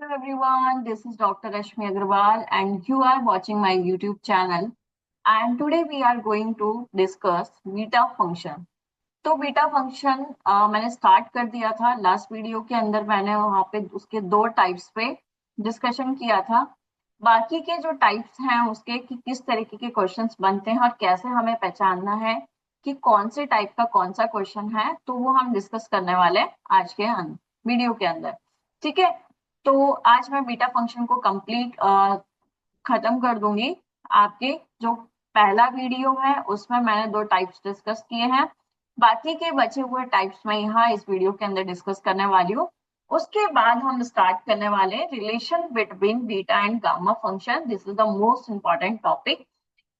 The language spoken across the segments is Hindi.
Hello everyone, this is Dr. Rashmi Agrawal and you are watching my YouTube channel and today we are going to discuss beta function. तो बीटा फंक्शन मैंने स्टार्ट कर दिया था लास्ट वीडियो के अंदर। मैंने वहां पे उसके दो टाइप्स पे डिस्कशन किया था। बाकी के जो टाइप्स हैं उसके कि किस तरीके के क्वेश्चंस बनते हैं और कैसे हमें पहचानना है कि कौन से टाइप का कौन सा क्वेश्चन है, तो वो हम डिस्कस करने वाले हैं आज के वीडियो के अंदर। ठीक है, तो आज मैं बीटा फंक्शन को कंप्लीट खत्म कर दूंगी। आपके जो पहला वीडियो है उसमें मैंने दो टाइप्स डिस्कस किए हैं, बाकी के बचे हुए टाइप्स में यहाँ इस वीडियो के अंदर डिस्कस करने वाली हूँ। उसके बाद हम स्टार्ट करने वाले हैं relation between beta and gamma function. This is the most important topic.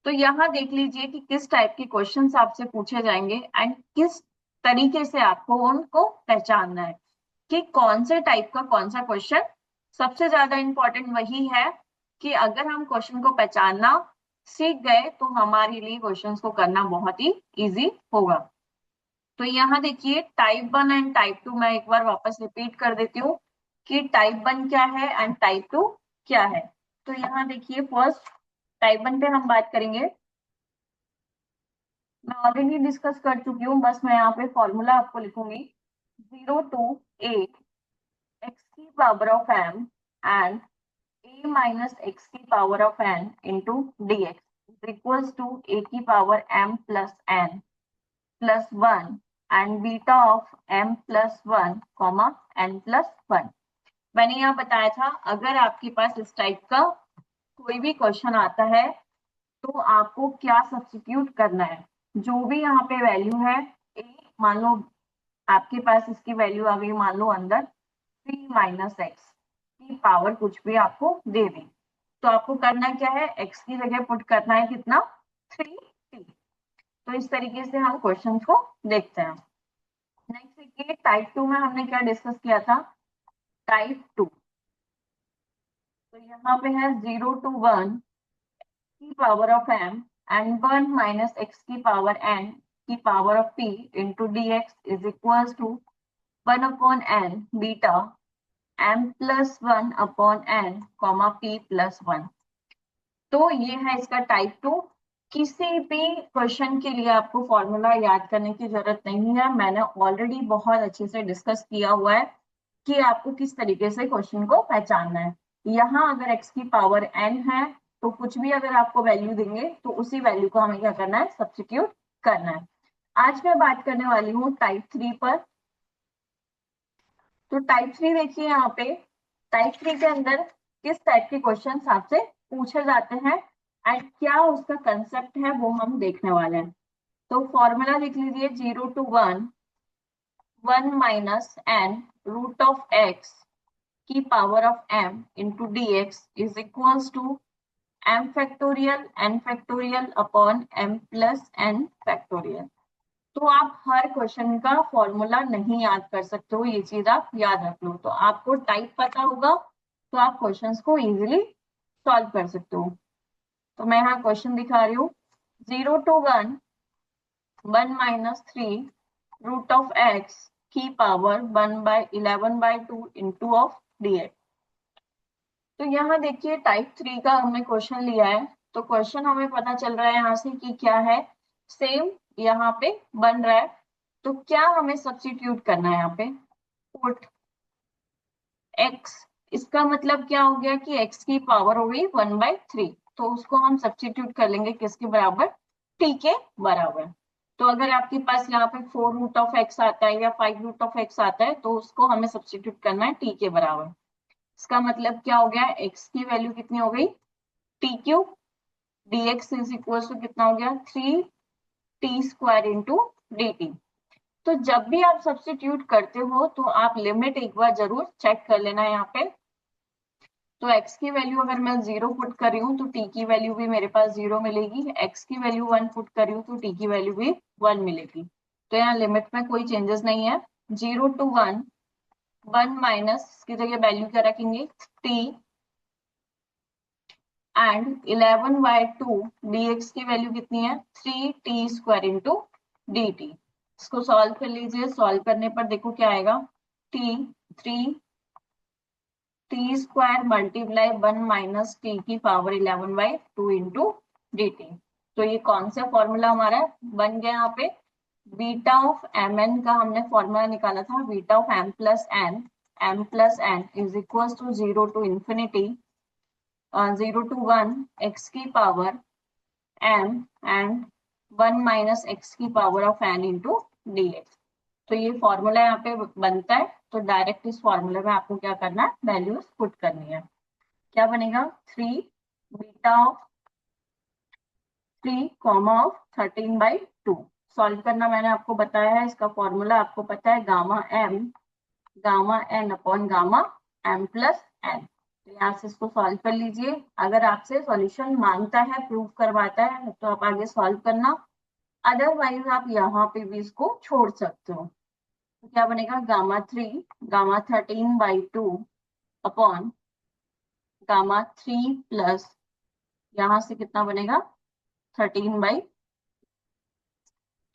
तो यहाँ देख लीजिए कि किस टाइप के क्वेश्चंस आपसे पूछे जाएंगे एंड किस तरीके से आपको उनको पहचानना है कि कौन से टाइप का कौन सा क्वेश्चन। सबसे ज्यादा इंपॉर्टेंट वही है कि अगर हम क्वेश्चन को पहचानना सीख गए तो हमारे लिए क्वेश्चंस को करना बहुत ही इजी होगा। तो यहाँ देखिए टाइप 1 एंड टाइप 2 मैं एक बार वापस रिपीट कर देती हूँ कि टाइप 1 क्या है एंड टाइप 2 क्या है। तो यहाँ देखिए फर्स्ट टाइप 1 पे हम बात करेंगे। मैं ऑलरेडी डिस्कस कर चुकी हूँ, बस मैं यहाँ पे फॉर्मूला आपको लिखूंगी। 0 to a x की power of m and a minus x की power of n into dx is equals to a की power m plus n plus 1 and beta of m plus 1 comma n plus 1। मैंने यहाँ बताया था अगर आपके पास इस टाइप का कोई भी क्वेश्चन आता है तो आपको क्या सब्स्टिट्यूट करना है। जो भी यहाँ पे वैल्यू है a, मान लो आपके पास इसकी वैल्यू आ गई मान लो अंदर 3 माइनस एक्स की पावर कुछ भी आपको दे दी, तो आपको करना क्या है, x की जगह पुट करना है कितना 3t। तो इस तरीके से हम क्वेश्चन को देखते हैं। नेक्स्ट देखिए टाइप 2 में हमने क्या डिस्कस किया था। टाइप 2 तो यहाँ पे है 0 to 1 की power of m and 1 minus x की पावर n की power of p into dx is equals to 1 upon n beta m plus 1 upon n comma p plus 1। तो ये है इसका टाइप 2। किसी भी क्वेश्चन के लिए आपको फॉर्मूला याद करने की जरूरत नहीं है, मैंने ऑलरेडी बहुत अच्छे से डिस्कस किया हुआ है कि आपको किस तरीके से क्वेश्चन को पहचानना है। यहाँ अगर x की पावर n है तो कुछ भी अगर आपको वैल्यू देंगे तो उसी वैल्यू को हमें क्या करना है, सब्स्टिट्यूट करना है। आज मैं बात करने वाली हूँ टाइप 3 पर। तो टाइप 3 देखिए यहाँ पे टाइप 3 के अंदर किस टाइप के क्वेश्चन आपसे पूछे जाते हैं एंड क्या उसका कंसेप्ट है वो हम देखने वाले हैं। तो फॉर्मूला लिख लीजिए 0 to 1 1 minus n root of x की power of m into D x is equals to m factorial n factorial upon m plus n factorial. तो आप हर क्वेश्चन का फॉर्मूला नहीं याद कर सकते हो, ये चीज आप याद रख लो। तो आपको टाइप पता होगा तो आप क्वेश्चंस को इजीली सॉल्व कर सकते हो। तो मैं यहाँ क्वेश्चन दिखा रही हूँ। 0 to 1 1 minus 3 root of X की पावर 1/11/2 इंटू ऑफ dx। तो यहाँ देखिए टाइप 3 का हमने क्वेश्चन लिया है, तो क्वेश्चन हमें पता चल रहा है यहाँ से कि क्या है, सेम यहाँ पे बन रहा है। तो क्या हमें सब्स्टिट्यूट करना है यहाँ पे, पुट x, इसका मतलब क्या हो गया कि x की पावर हो गई 1/3, तो उसको हम सब्स्टिट्यूट कर लेंगे किसके बराबर, t के बराबर। तो अगर आपके पास यहाँ पे 4 रूट ऑफ x आता है या 5 रूट ऑफ x आता है तो उसको हमें सब्स्टिट्यूट करना है t के बराबर। इसका मतलब क्या हो गया, x की वैल्यू कितनी हो गई t cube, dx is equal to कितना हो गया 3t² इंटू dt। तो जब भी आप सब्स्टिट्यूट करते हो तो आप लिमिट एक बार जरूर चेक कर लेना है यहाँ पे। तो x की वैल्यू अगर मैं 0 पुट कर रही हूँ तो t की वैल्यू भी मेरे पास 0 मिलेगी, x की वैल्यू 1 पुट कर रही हूँ तो t की वैल्यू भी 1 मिलेगी। तो यहाँ लिमिट में कोई चेंजेस नहीं है। 0 to 1 1 माइनस की जगह वैल्यू क्या रखेंगे t एंड 11/2 dx की वैल्यू कितनी है 3t² इंटू dt। इसको सॉल्व कर लीजिए, सॉल्व करने पर देखो क्या आएगा, t 3 T square multiply 1 minus T की पावर 11/2 इंटू डी टी। तो ये कौन सा फॉर्मूला हमारा बन गया यहाँ पे, बीटा ऑफ एम एन का हमने फॉर्मूला निकाला था, beta of M plus N is equal to 0 to infinity 0 to 1 x की power m and 1 minus x की power of n into D X. तो ये फॉर्मूला यहाँ पे बनता है, तो डायरेक्ट इस फॉर्मूले में आपको क्या करना है, वैल्यूज पुट करनी है। क्या बनेगा, 3 beta of 3 comma of 13/2। Solve करना मैंने आपको बताया है, इसका फॉर्मूला आपको पता है, gamma n upon gamma m plus n। तो यहाँ से इसको सॉल्व कर लीजिए। अगर आपसे सॉल्यूशन मांगता है, प्रूव करवाता है, तो आप आगे सॉल्व करना, अदरवाइज आप यहाँ पे भी इसको छोड़ सकते हो। तो क्या बनेगा, गामा 13/2 अपॉन गामा 3 प्लस यहाँ से कितना बनेगा 13/।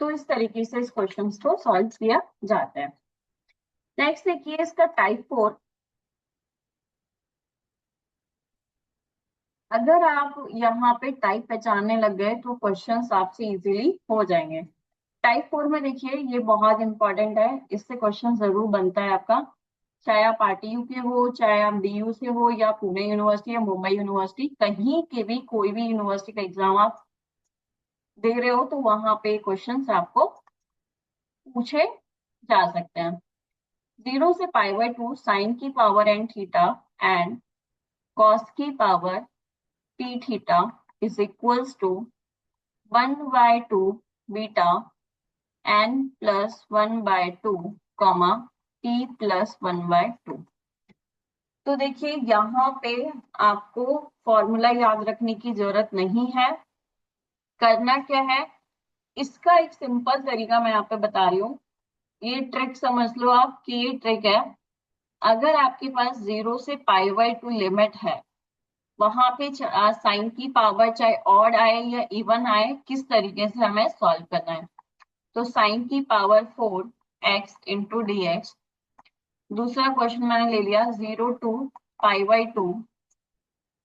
तो इस तरीके से इस क्वेश्चन को सॉल्व किया जाता है। नेक्स्ट देखिए इसका टाइप 4। अगर आप यहाँ पे टाइप पहचानने लग गए तो क्वेश्चंस आपसे इजीली हो जाएंगे। टाइप 4 में देखिए ये बहुत इंपॉर्टेंट है, इससे क्वेश्चन जरूर बनता है आपका, चाहे आप आरटीयू के हो, चाहे आप डीयू से हो, या पुणे यूनिवर्सिटी या मुंबई यूनिवर्सिटी, कहीं के भी कोई भी यूनिवर्सिटी का एग्जाम आप दे रहे हो तो वहां पे क्वेश्चंस आपको पूछे जा सकते हैं। 0 से π/2 साइन की power n theta and cos की power p theta is equals to 1/2 beta n plus 1/2 comma p plus 1/2। तो देखिए यहाँ पे आपको फॉर्मूला याद रखने की जरूरत नहीं है। करना क्या है, इसका एक सिंपल तरीका मैं यहाँ पे बता रही हूँ, ये ट्रिक समझ लो आप कि ये ट्रिक है। अगर आपके पास 0 से π/2 लिमिट है, वहां पे साइन की पावर चाहे ऑड आए या इवन आए, किस तरीके से हमें सॉल्व करना है। तो साइन की power 4x into D x. दूसरा क्वेश्चन मैंने ले लिया 0 to π/2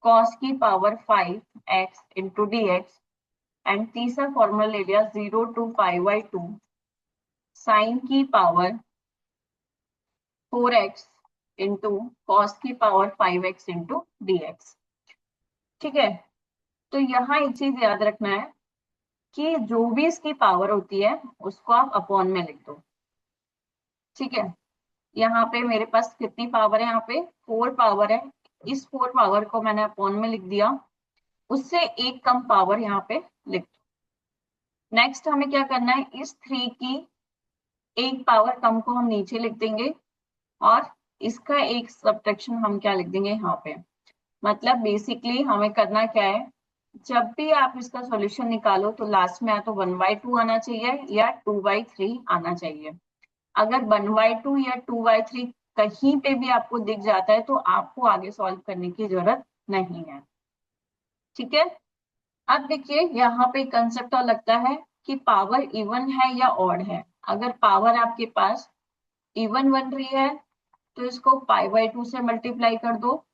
कॉस की power 5x into D x. And तीसरा फॉर्मूला ले लिया 0 to π/2 साइन की पावर 4x इंटू कॉस की power 5x into D x. ठीक है, तो यहाँ एक चीज याद रखना है कि जो भी इसकी पावर होती है उसको आप अपॉन में लिख दो। ठीक है, यहाँ पे मेरे पास कितनी पावर है, यहाँ पे 4 पावर है, इस 4 पावर को मैंने अपॉन में लिख दिया, उससे एक कम पावर यहाँ पे लिख दो। नेक्स्ट हमें क्या करना है, इस 3 की एक पावर कम को हम नीचे लिख देंगे और इसका एक सब्ट्रैक्शन हम क्या लिख देंगे यहाँ पे। मतलब बेसिकली हमें करना क्या है, जब भी आप इसका सॉल्यूशन निकालो तो लास्ट में या तो 1/2 आना चाहिए या 2/3 आना चाहिए। अगर 1/2 या 2/3 कहीं पे भी आपको दिख जाता है तो आपको आगे सॉल्व करने की जरूरत नहीं है। ठीक है, अब देखिए यहाँ पे कंसेप्ट और लगता है कि पावर इवन है या ऑड है। अगर पावर आपके पास इवन बन रही है तो इसको π/2 से मल्टीप्लाई कर दो,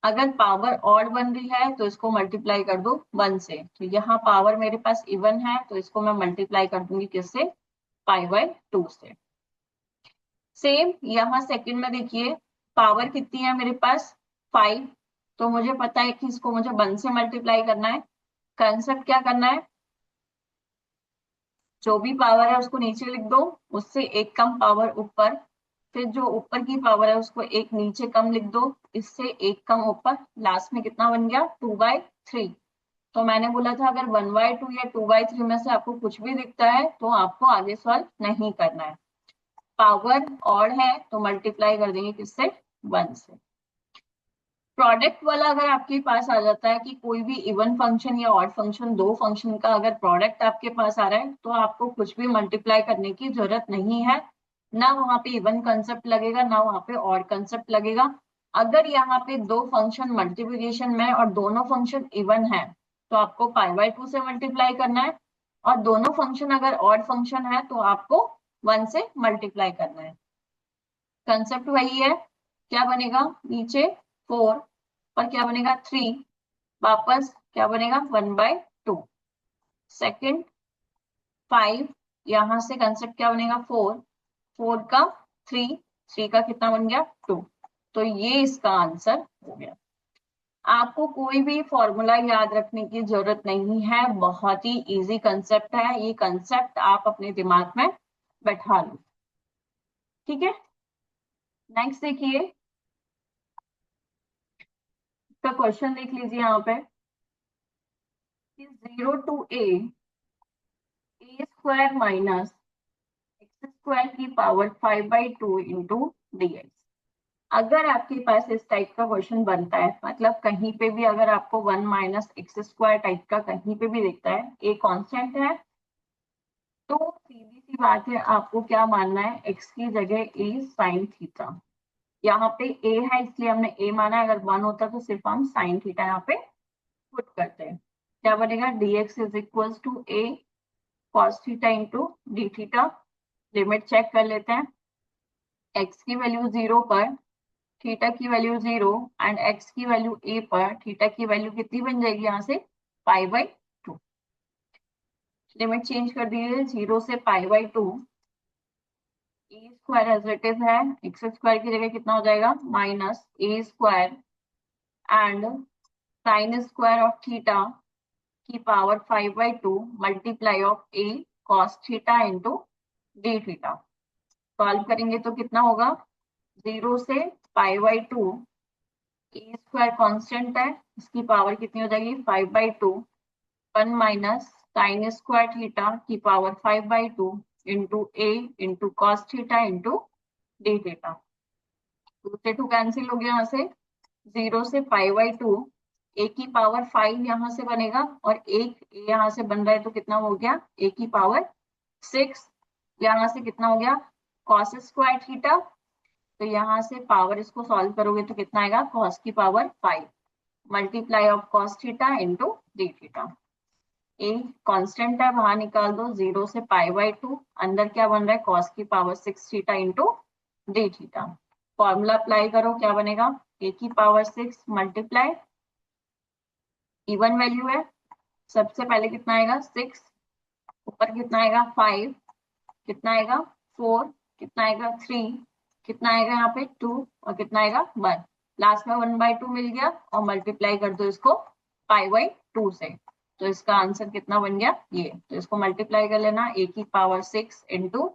अगर पावर ऑड बन रही है तो इसको मल्टीप्लाई कर दो 1 से। तो यहाँ पावर मेरे पास इवन है तो इसको मैं मल्टीप्लाई कर दूंगी किससे, π/2 से। सेम यहाँ सेकंड में देखिए पावर कितनी है मेरे पास 5, तो मुझे पता है कि इसको मुझे 1 से मल्टीप्लाई करना है। कंसेप्ट क्या करना है, जो भी पावर है उसको नीचे लिख दो, उससे एक कम पावर ऊपर, फिर जो ऊपर की पावर है उसको एक नीचे कम लिख दो, इससे एक कम ऊपर, लास्ट में कितना बन गया 2/3। तो मैंने बोला था अगर 1/2 या 2/3 में से आपको कुछ भी दिखता है तो आपको आगे सॉल्व नहीं करना है। पावर ऑड है तो मल्टीप्लाई कर देंगे किससे, 1 से। प्रोडक्ट वाला अगर आपके पास आ जाता है कि कोई भी इवन फंक्शन या ऑड फंक्शन, दो फंक्शन का अगर प्रोडक्ट आपके पास आ रहा है तो आपको कुछ भी मल्टीप्लाई करने की जरूरत नहीं है, ना वहां पे इवन कंसेप्ट लगेगा ना वहां पे ऑड कंसेप्ट लगेगा। अगर यहाँ पे दो फंक्शन मल्टीप्लिकेशन में और दोनों फंक्शन इवन है तो आपको π/2 से मल्टीप्लाई करना है, और दोनों फंक्शन अगर ऑड फंक्शन है तो आपको 1 से मल्टीप्लाई करना है। कंसेप्ट वही है। क्या बनेगा, नीचे 4 पर क्या बनेगा 3, वापस क्या बनेगा 1/2। सेकंड 5, यहां से कंसेप्ट क्या बनेगा 4, 4 का 3, 3 का कितना बन गया 2। तो ये इसका आंसर हो गया। आपको कोई भी फॉर्मूला याद रखने की जरूरत नहीं है, बहुत ही इजी कंसेप्ट है, ये कंसेप्ट आप अपने दिमाग में बैठा लो। ठीक है, नेक्स्ट देखिए, इसका क्वेश्चन देख लीजिए यहाँ पे, 0 to A square minus X square की पावर 5/2 इंटू डी एक्स। अगर आपके पास इस टाइप का क्वेश्चन बनता है, मतलब कहीं पे भी अगर आपको 1 माइनस एक्स स्क्वायर टाइप का कहीं पे भी दिखता है, ए कांस्टेंट है, तो सीधी सी बात है, आपको क्या मानना है, एक्स की जगह ए साइन थीटा। यहाँ पे ए है इसलिए हमने ए माना है, अगर 1 होता तो सिर्फ हम साइन थीटा यहाँ पे पुट करते हैं। क्या बनेगा, dx is equal to A cos theta into D theta. Limit check कर लेते हैं, x की वैल्यू 0 पर थीटा की वैल्यू 0 एंड x की वैल्यू a पर थीटा की वैल्यू कितनी बन जाएगी, यहाँ से π/2। लिमिट चेंज कर दीजिए 0 से π/2, A square as it is है, एक्स स्क्वायर की जगह कितना हो जाएगा minus A square and sine square of theta की power 5/2 multiply of A cos theta into D theta. Solve करेंगे तो कितना होगा, 0 से π/2, ए स्क्वायर कॉन्स्टेंट है, इसकी पावर कितनी हो जाएगी 5/2, 1 माइनस साइन स्क्वायर थीटा की power 5/2 into A into cos theta into D theta. 2 से 2 कैंसिल हो गया, यहाँ से 0 से π/2, ए की पावर 5 यहाँ से बनेगा और एक यहाँ से बन रहा है, तो कितना हो गया ए की पावर 6, यहाँ से कितना हो गया कॉस स्क्वायर थीटा, तो यहाँ से पावर इसको सॉल्व करोगे तो कितना आएगा कॉस की power 5 multiply of cos theta into D theta. A constant है, बाहर निकाल दो, 0 से π/2, अंदर क्या बन रहा है कॉस की power 6 theta into D theta. Formula apply करो, क्या बनेगा, ए की पावर 6 मल्टीप्लाई, इवन वैल्यू है, सबसे पहले कितना आएगा 6, ऊपर कितना आएगा 5, कितना आएगा 4, कितना आएगा 3, कितना आएगा यहाँ पे 2 और कितना आएगा 1, लास्ट में 1/2 मिल गया और मल्टीप्लाई कर दो इसको π/2 से, तो इसका आंसर कितना बन गया ये। तो इसको मल्टीप्लाई कर लेना, ए की पावर 6 इंटू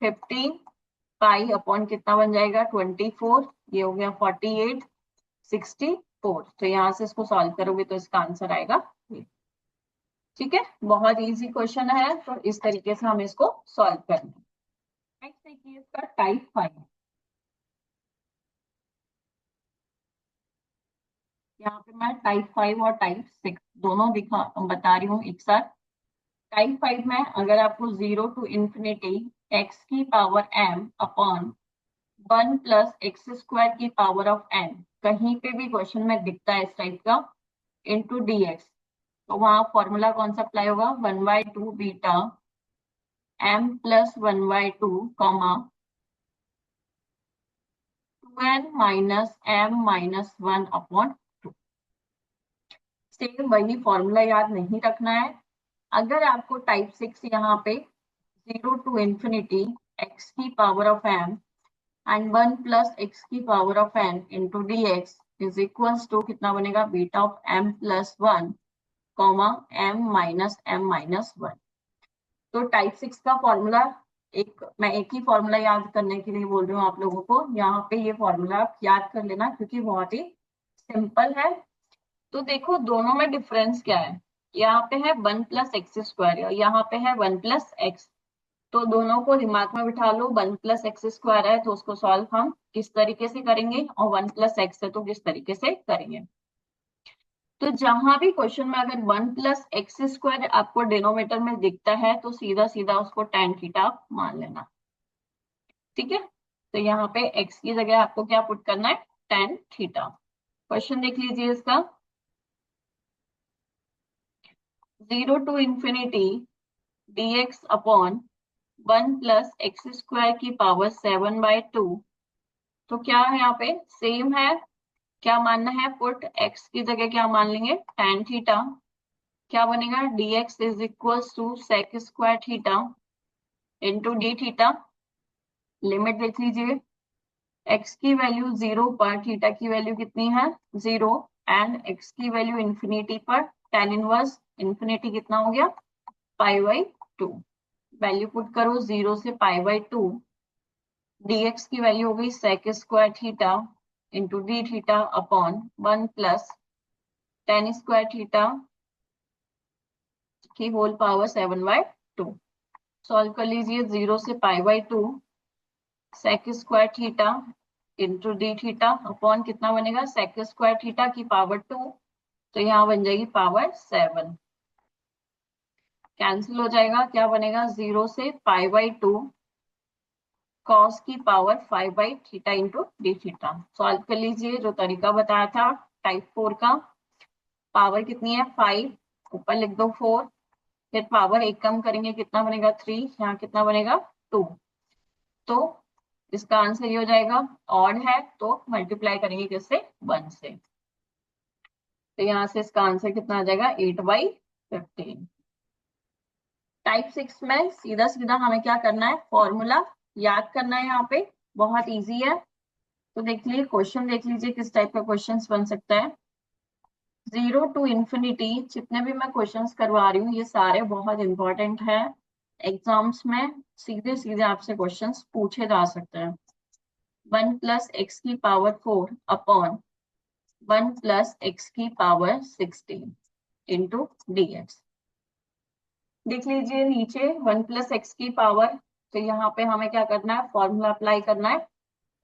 15 पाई अपॉन कितना बन जाएगा 24, ये हो गया 48, 64। तो यहाँ से इसको सॉल्व करोगे तो इसका आंसर आएगा ये। ठीक है, बहुत इजी क्वेश्चन है, तो इस तरीके से हम इसको सॉल्व करेंगे। नेक्स्ट देखिए, इसका टाइप 5, यहाँ पे मैं टाइप 5 और टाइप 6 दोनों दिखा बता रही हूँ एक साथ। टाइप 5 में अगर आपको 0 टू इंफिनिटी एक्स की power m upon 1 plus X square की पावर ऑफ n कहीं पे भी क्वेश्चन में दिखता है इस टाइप का इंटू डी एक्स, तो वहां फॉर्मूला कौन सा अप्लाई होगा, 1/2 beta m plus 1/2 comma 2n minus m minus 1 upon 2। Same वही फॉर्मूला याद नहीं रखना है। अगर आपको टाइप 6 यहाँ पे 0 टू इंफिनिटी एक्स की power of m and 1 plus X की power of n into D x is equals to कितना बनेगा, beta of m plus 1 comma m minus 1। तो टाइप 6 का फॉर्मूला मैं एक ही फॉर्मूला याद करने के लिए बोल रही हूँ आप लोगों को, यहाँ पे ये फॉर्मूला आप याद कर लेना क्योंकि बहुत ही सिंपल है। तो देखो दोनों में डिफरेंस क्या है, यहाँ पे है 1 प्लस एक्स स्क्वायर और यहाँ पे है 1 प्लस एक्स, तो दोनों को दिमाग में बिठा लो, 1 प्लस एक्स स्क्वायर है तो उसको सॉल्व हम किस तरीके से करेंगे और 1 प्लस एक्स है तो किस तरीके से करेंगे। तो जहां भी क्वेश्चन में अगर 1 प्लस एक्स स्क्वायर आपको डिनोमिनेटर में दिखता है तो सीधा सीधा उसको tan थीटा मान लेना। ठीक है, तो यहाँ पे x की जगह आपको क्या पुट करना है, tan थीटा। क्वेश्चन देख लीजिए इसका, 0 to infinity dx upon 1 plus X square की पावर 7/2, तो क्या है यहाँ पे सेम है, क्या मानना है, पुट x की जगह क्या मान लेंगे tan थीटा, क्या बनेगा dx is equal to sec square theta into D theta. Limit देख लीजिए, x की वैल्यू 0 पर थीटा की वैल्यू कितनी है 0, एंड x की वैल्यू इंफिनिटी पर tan इनवर्स इंफिनिटी कितना हो गया π/2। वैल्यू पुट करो 0 से π/2, dx की वैल्यू हो गई sec square theta into D theta upon 1 plus tan square theta की होल पावर 7/2। सॉल्व कर लीजिए 0 से π/2 sec square theta into D theta upon कितना बनेगा sec स्क्वायर थीटा की पावर 2, तो यहाँ बन जाएगी पावर 7, कैंसिल हो जाएगा, क्या बनेगा 0 से π/2 cos की पावर 5/थीटा इंटू डी थीटा। सॉल्व कर लीजिए जो तरीका बताया था टाइप 4 का, पावर कितनी है 5, ऊपर लिख दो 4, फिर पावर एक कम करेंगे कितना बनेगा 3, यहाँ कितना बनेगा 2। तो इसका आंसर ये हो जाएगा, ऑड है तो मल्टीप्लाई करेंगे किससे 1 से, तो यहाँ से इसका आंसर कितना आ जाएगा 8/15। टाइप 6 में सीधा सीधा हमें क्या करना है, फॉर्मूला याद करना है, यहाँ पे बहुत इजी है। तो देख लीजिए क्वेश्चन, देख लीजिए किस टाइप का क्वेश्चन बन सकता है। 0 टू इंफिनिटी, जितने भी मैं क्वेश्चंस करवा रही हूँ ये सारे बहुत इंपॉर्टेंट है, एग्जाम्स में सीधे सीधे आपसे क्वेश्चंस पूछे जा सकते हैं। 1 प्लस एक्स की पावर 4 अपॉन 1 प्लस एक्स की पावर 16 इंटू dx। देख लीजिए नीचे 1 प्लस एक्स की पावर, तो यहाँ पे हमें क्या करना है, फॉर्मूला अप्लाई करना है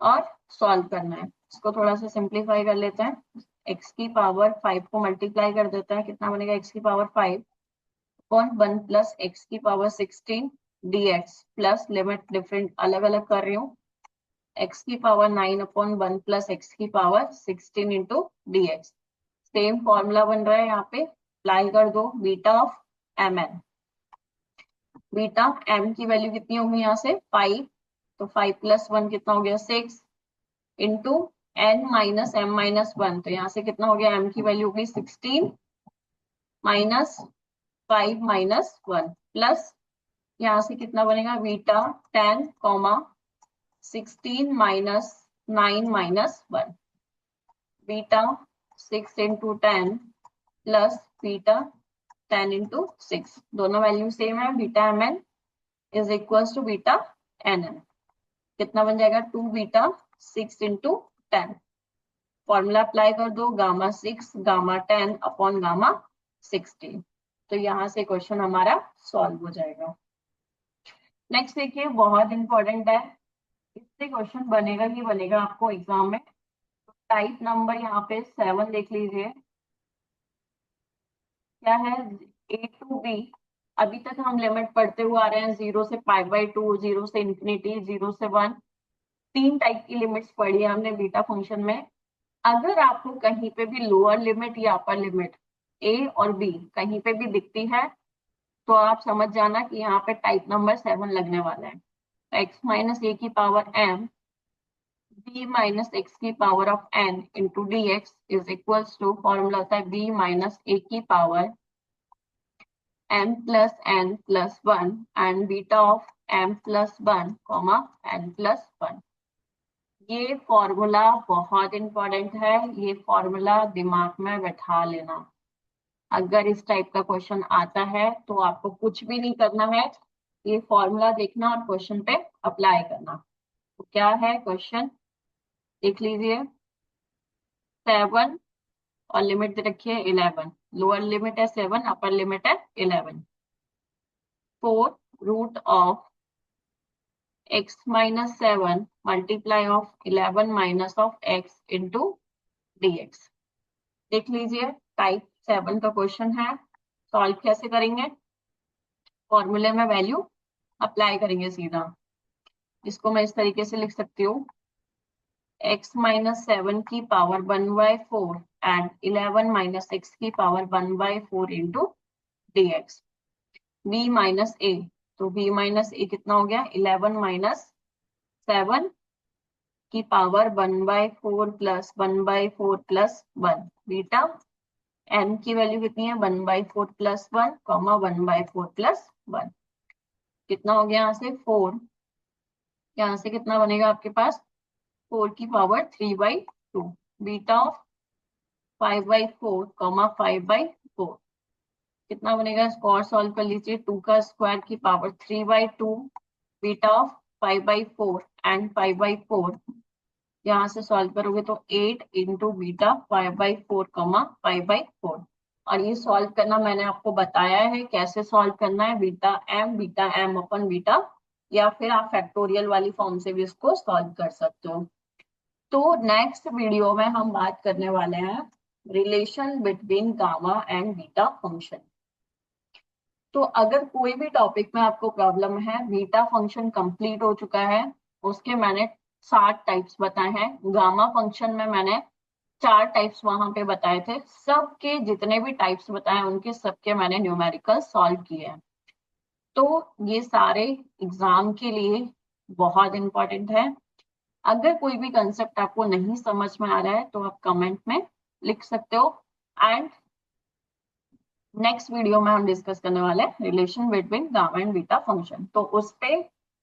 और सॉल्व करना है। इसको थोड़ा सा सिंप्लीफाई कर लेते हैं, x की पावर 5 को मल्टीप्लाई कर देते हैं, कितना बनेगा x की पावर 5 अपॉन 1 प्लस एक्स की power 16 dx, plus limit different अलग अलग कर रही हूँ, x की पावर 9 अपॉन 1 प्लस एक्स की power 16 into dx। Same formula बन रहा है, यहाँ पे अप्लाई कर दो beta of mn। Beta m की वैल्यू कितनी होगी यहाँ से 5, तो 5 प्लस 1 कितना हो गया 6 into n minus m minus 1, तो यहाँ से कितना हो गया m की वैल्यू हो गई 16 माइनस 5 माइनस 1, प्लस यहाँ से कितना बनेगा beta 10 comma 16 minus 9 minus 1, beta 6 into 10 plus beta 10 into 6, दोनों वैल्यू सेम है, beta mn is equal to beta nn, कितना बन जाएगा 2 बीटा 6 इंटू 10। फॉर्मूला अप्लाई कर दो, गामा 6 गामा 10 अपॉन गामा 16, तो यहाँ से क्वेश्चन हमारा सॉल्व हो जाएगा। नेक्स्ट देखिए बहुत इंपॉर्टेंट है, इससे क्वेश्चन बनेगा ही बनेगा आपको एग्जाम में। टाइप नंबर यहाँ पे 7 देख लीजिए, क्या है a टू b। अभी तक हम लिमिट पढ़ते हुए आ रहे हैं 0 से π/2, 0 से इंफिनिटी, 0 से 1, 3 टाइप की लिमिट्स पढ़ी है हमने बीटा फंक्शन में। अगर आपको कहीं पे भी लोअर लिमिट या अपर लिमिट a और b कहीं पे भी दिखती है, तो आप समझ जाना कि यहाँ पे टाइप नंबर 7 लगने वाला है। x माइनस ए की power m b minus x की power of n into D x is equal to, formula होता है b माइनस ए की power m plus n plus 1 and beta of m plus 1 comma n plus 1। ये फॉर्मूला बहुत इंपॉर्टेंट है, ये फॉर्मूला दिमाग में बैठा लेना। अगर इस टाइप का क्वेश्चन आता है तो आपको कुछ भी नहीं करना है, ये फॉर्मूला देखना और क्वेश्चन पे अप्लाई करना। तो क्या है क्वेश्चन देख लीजिए, 7 और लिमिट दे रखी है 11, लोअर लिमिट है 7, अपर लिमिट है 11। 4 root of x minus 7 multiply of 11 minus of x into dx। देख लीजिए टाइप 7 का क्वेश्चन है, सॉल्व कैसे करेंगे, फॉर्मूले में वैल्यू अप्लाई करेंगे सीधा। इसको मैं इस तरीके से लिख सकती हूँ, x माइनस 7 की पावर 1/4 एंड 11 माइनस एक्स की power 1/4 into dx। b minus a, तो b माइनस ए कितना हो गया 11 माइनस 7 की power 1/4 plus 1/4 plus 1, beta m की वैल्यू कितनी है 1/4 प्लस 1 कॉमा 1/4 प्लस 1, कितना हो गया यहाँ से 4, यहाँ से कितना बनेगा आपके पास 4 की पावर 3/2, बीटा ऑफ 5/4 कॉमा 5/4, कितना बनेगा, इसको और सॉल्व कर लीजिए, 2 का स्क्वायर की पावर 3/2, बीटा ऑफ 5/4 एंड 5/4, यहाँ से सॉल्व करोगे तो 8 इंटू बीटा 5/4 कॉमा 5/4, और ये सॉल्व करना मैंने आपको बताया है कैसे सॉल्व करना है, बीटा एम अपन बीटा, या फिर आप फैक्टोरियल वाली फॉर्म से भी इसको सॉल्व कर सकते हो। तो नेक्स्ट वीडियो में हम बात करने वाले हैं relation between gamma and beta function. तो अगर कोई भी टॉपिक में आपको प्रॉब्लम है, बीटा फंक्शन कंप्लीट हो चुका है, उसके मैंने 7 टाइप्स बताए हैं, गामा फंक्शन में मैंने 4 टाइप्स वहां पे बताए थे, सबके जितने भी टाइप्स बताए उनके सबके मैंने न्यूमेरिकल सॉल्व किए हैं। तो ये सारे एग्जाम के लिए बहुत इंपॉर्टेंट है। अगर कोई भी कंसेप्ट आपको नहीं समझ में आ रहा है तो आप कमेंट में लिख सकते हो, एंड नेक्स्ट वीडियो में हम डिस्कस करने वाले हैं relation between gamma and beta function. तो उस पे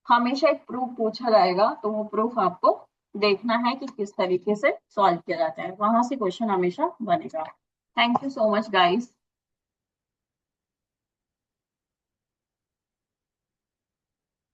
हमेशा एक प्रूफ पूछा जाएगा, तो वो प्रूफ आपको देखना है कि किस तरीके से सॉल्व किया जाता है, वहां से क्वेश्चन हमेशा बनेगा। Thank you so much guys.